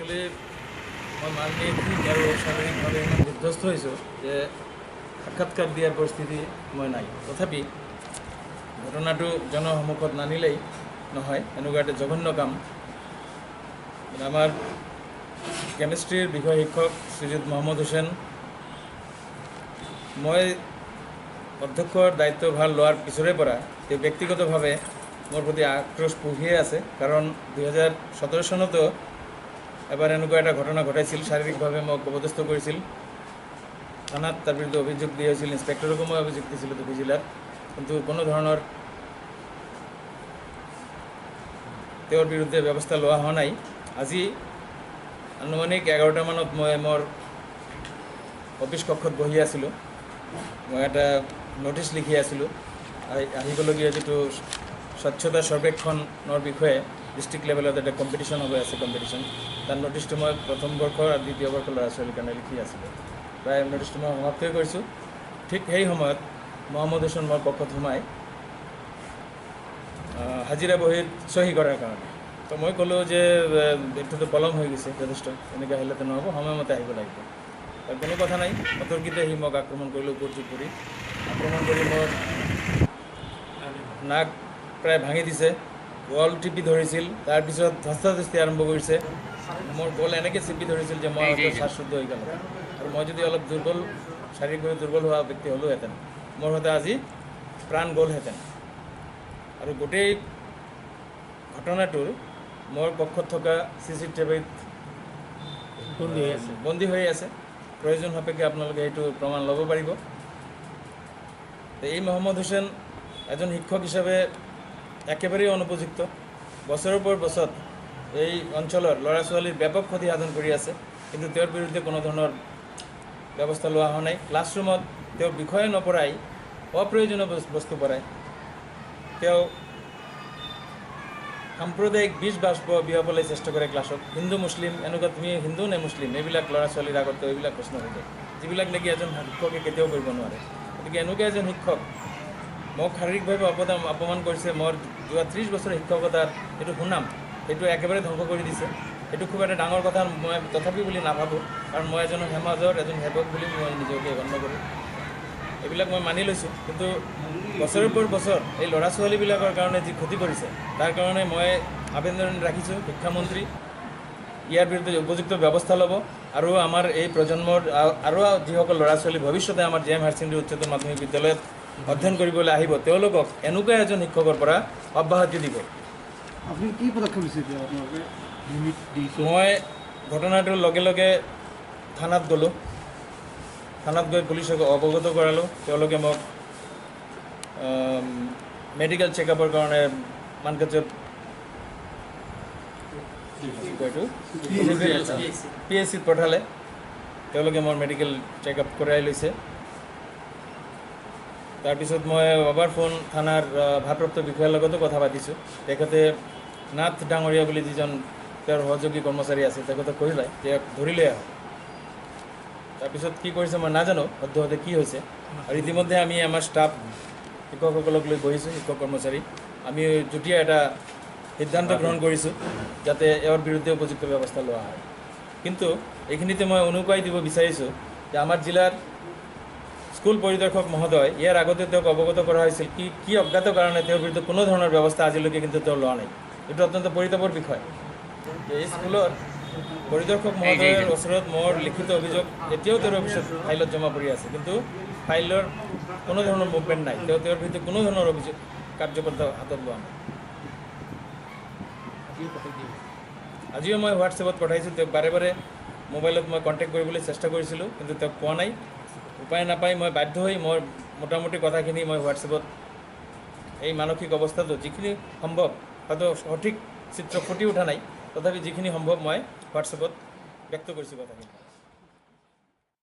Actually মই মানসিক আৰু শাৰীৰিকভাৱে ইমান বিধ্বস্ত হৈছোঁ যে সাক্ষাৎকাৰ দিয়াৰ পৰিস্থিতি মই নাই। তথাপি ঘটনাটো জনসন্মুখত নানিলেই নহয়, এনেকুৱা এটা জঘন্য কাম। আমাৰ কেমিষ্ট্ৰিৰ বিষয় শিক্ষক শ্ৰীযুত মহম্মদ হুছেইন, মই অধ্যক্ষৰ দায়িত্বভাৰ লোৱাৰ পিছৰে পৰা তেওঁ ব্যক্তিগতভাৱে মোৰ প্ৰতি আক্ৰোশ পুহিয়ে আছে। কাৰণ 2017 চনতো এবাৰ এনেকুৱা এটা ঘটনা ঘটাইছিল, শাৰীৰিকভাৱে মোক অপদস্থ কৰিছিল, থানাত তাৰ বিৰুদ্ধে অভিযোগ দিয়া হৈছিল, ইন্সপেক্টৰকো মই অভিযোগ দিছিলোঁ দুই জিলাত, কিন্তু কোনো ধৰণৰ তেওঁৰ বিৰুদ্ধে ব্যৱস্থা লোৱা হোৱা নাই। আজি আনুমানিক 11টা মানত মই মোৰ অফিচ কক্ষত বহি আছিলোঁ, মই এটা নটিচ লিখি আছিলোঁ আহিবলগীয়া যিটো স্বচ্ছতা সৰ্বেক্ষণৰ বিষয়ে ডিষ্ট্ৰিক্ট লেভেলত এটা কম্পিটিশ্যন হৈ আছে, কম্পিটিশ্যন তাৰ নটিচটো মই প্ৰথম বৰ্ষৰ আৰু দ্বিতীয় বৰ্ষৰ ল'ৰা ছোৱালীৰ কাৰণে লিখি আছিলোঁ। প্ৰায় নটিচটো মই সমাপ্তই কৰিছোঁ। ঠিক সেই সময়ত মহম্মদ হুছেইন মোৰ কক্ষত সোমাই হাজিৰা বহীত চহী কৰাৰ কাৰণে। তো মই ক'লোঁ যে এইটোতো পলম হৈ গৈছে যথেষ্ট, এনেকৈ আহিলেতো নহ'ব, সময়মতে আহিব লাগিব। কোনো কথা নাই, অতৰ্কিতে সি মোক আক্ৰমণ কৰিলোঁ, উপযোগ কৰি আক্ৰমণ কৰি মোৰ নাক প্ৰায় ভাঙি দিছে, গল টিপি ধৰিছিল, তাৰপিছত ধস্তাধস্তি আৰম্ভ কৰিছে। মোৰ গল এনেকৈ চিপি ধৰিছিল যে মই শ্বাসৰুদ্ধ হৈ গ'লোঁ। আৰু মই যদি অলপ দুৰ্বল, শাৰীৰিকভাৱে দুৰ্বল হোৱা ব্যক্তি হ'লোহেঁতেন, মোৰ হয়তো আজি প্ৰাণ গ'লহেঁতেন। আৰু গোটেই ঘটনাটোৰ মোৰ কক্ষত থকা CCTVত বন্দী হৈ আছে। প্ৰয়োজন সাপেক্ষে আপোনালোকে সেইটো প্ৰমাণ ল'ব পাৰিব। এই মহম্মদ হুছেইন এজন শিক্ষক হিচাপে একেবাৰেই অনুপযুক্ত। বছৰৰ পৰ বছৰ এই অঞ্চলৰ ল'ৰা ছোৱালীৰ ব্যাপক ক্ষতি সাধন কৰি আছে, কিন্তু তেওঁৰ বিৰুদ্ধে কোনো ধৰণৰ ব্যৱস্থা লোৱা হোৱা নাই। ক্লাছৰুমত তেওঁৰ বিষয়ে নপঢ়াই অপ্ৰয়োজনীয় বস্তু পঢ়ায়। তেওঁ সাম্প্ৰদায়িক বীজ বিয়পাবলৈ চেষ্টা কৰে ক্লাছত। হিন্দু মুছলিম এনেকুৱা, তুমি হিন্দু নে মুছলিম, এইবিলাক ল'ৰা ছোৱালীৰ আগত এইবিলাক প্ৰশ্ন হৈ যায়, যিবিলাক নেকি এজন শিক্ষকে কেতিয়াও কৰিব নোৱাৰে। গতিকে এনেকুৱা এজন শিক্ষক মোক শাৰীৰিকভাৱে অপমান কৰিছে। মোৰ যোৱা 30 বছৰ শিক্ষকতাৰ সেইটো সুনাম, সেইটো একেবাৰে ধ্বংস কৰি দিছে। সেইটো খুব এটা ডাঙৰ কথা মই তথাপি বুলি নাভাবোঁ, কাৰণ মই এজন সমাজৰ এজন সেৱক বুলি মই নিজকে গণ্য কৰোঁ। এইবিলাক মই মানি লৈছোঁ, কিন্তু বছৰৰ পৰ বছৰ এই ল'ৰা ছোৱালীবিলাকৰ কাৰণে যি ক্ষতি কৰিছে, তাৰ কাৰণে মই আবেদন ৰাখিছোঁ শিক্ষামন্ত্ৰী ইয়াৰ বিৰুদ্ধে উপযুক্ত ব্যৱস্থা ল'ব। আৰু আমাৰ এই প্ৰজন্মৰ আৰু যিসকল ল'ৰা ছোৱালী ভৱিষ্যতে আমাৰ JM হায়াৰ ছেকেণ্ডেৰী উচ্চতৰ মাধ্যমিক বিদ্যালয়ত অধ্যয়ন কৰিবলৈ আহিব, তেওঁলোকক এনেকুৱা এজন শিক্ষকৰ পৰা অব্যাহতি দিব। আপুনি কি পদক্ষেপ লৈছে এতিয়া? আপোনালোকে মই ঘটনাটোৰ লগে লগে থানাত গ'লোঁ, থানাত গৈ পুলিচক অৱগত কৰালোঁ। তেওঁলোকে মোক মেডিকেল চেকআপৰ কাৰণে মানকাজত PHCত পঠালে। তেওঁলোকে মোৰ মেডিকেল চেকআপ কৰাই লৈছে। তাৰপিছত মই অভাৰ থানাৰ ভাৰপ্ৰাপ্ত বিষয়াৰ লগতো কথা পাতিছোঁ। তেখেতে নাথ ডাঙৰীয়া বুলি যিজন তেওঁৰ সহযোগী কৰ্মচাৰী আছে, তেখেতক কৈলে যে ধৰি লৈ আহক। তাৰপিছত কি কৰিছে মই নাজানো, সদ্যহতে কি হৈছে। আৰু ইতিমধ্যে আমি আমাৰ ষ্টাফ শিক্ষকসকলক লৈ বহিছোঁ, শিক্ষক কৰ্মচাৰী, আমি যুটীয়া এটা সিদ্ধান্ত গ্ৰহণ কৰিছোঁ যাতে ইয়াৰ বিৰুদ্ধে উপযুক্ত ব্যৱস্থা লোৱা হয়। কিন্তু এইখিনিতে মই অনুকুৱাই দিব বিচাৰিছোঁ যে আমাৰ জিলাৰ স্কুল পৰিদৰ্শক মহোদয়, ইয়াৰ আগতে তেওঁক অৱগত কৰা হৈছিল, কি অজ্ঞাত কাৰণে তেওঁৰ বিৰুদ্ধে কোনো ধৰণৰ ব্যৱস্থা আজিলৈকে কিন্তু তেওঁ লোৱা নাই। এইটো অত্যন্ত পৰিতাপৰ বিষয়। এই স্কুলৰ পৰিদৰ্শক মহোদয়ৰ ওচৰত মোৰ লিখিত অভিযোগ এতিয়াও তেওঁৰ অফিচত ফাইলত জমা পৰি আছে, কিন্তু ফাইলৰ কোনো ধৰণৰ মুভমেণ্ট নাই। তেওঁৰ বিৰুদ্ধে কোনো ধৰণৰ অভিযোগ কাৰ্যকৰ্তা হাতত লোৱা নাই। আজিও মই হোৱাটছএপত পঠাইছোঁ, তেওঁক বাৰে বাৰে মোবাইলত মই কণ্টেক্ট কৰিবলৈ চেষ্টা কৰিছিলোঁ, কিন্তু তেওঁক পোৱা নাই। উপায় নাপাই মই বাধ্য হৈ মই মোটামুটি কথাখিনি মই হোৱাটছএপত এই মানসিক অৱস্থাটো যিখিনি সম্ভৱ, হয়তো সঠিক চিত্ৰ ফুটি উঠা নাই, তথাপি যিখিনি সম্ভৱ মই হোৱাটছএপত ব্যক্ত কৰিছোঁ কথাখিনি।